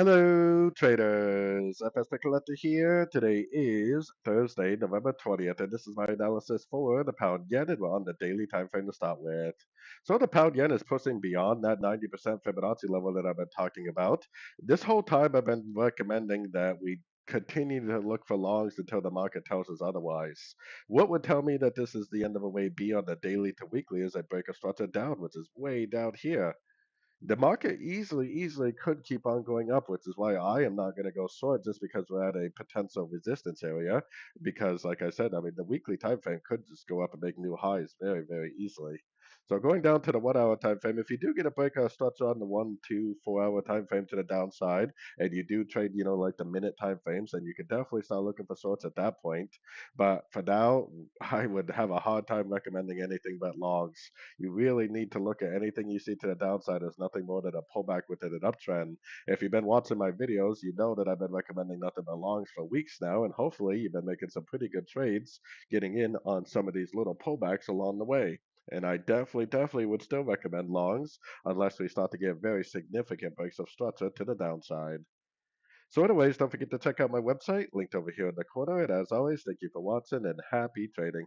Hello, traders. FX Pip Collector here. Today is Thursday, November 20th, and this is my analysis for the pound yen, and we're on the daily time frame to start with. So the pound yen is pushing beyond that 90% Fibonacci level that I've been talking about. This whole time, I've been recommending that we continue to look for longs until the market tells us otherwise. What would tell me that this is the end of a way B on the daily to weekly is I break a structure down, which is way down here. The market easily could keep on going up, which is why I am not going to go short just because we're at a potential resistance area. Because, like I said, I mean, the weekly time frame could just go up and make new highs very easily. So going down to the 1 hour time frame, if you do get a breakout structure on the 1, 2, 4 hour time frame to the downside, and you do trade, like the minute time frames, then you can definitely start looking for shorts at that point. But for now, I would have a hard time recommending anything but longs. You really need to look at anything you see to the downside as nothing more than a pullback within an uptrend. If you've been watching my videos, you know that I've been recommending nothing but longs for weeks now, and hopefully you've been making some pretty good trades getting in on some of these little pullbacks along the way. And I definitely would still recommend longs unless we start to get very significant breaks of structure to the downside. So anyways, don't forget to check out my website, linked over here in the corner. And as always, thank you for watching and happy trading.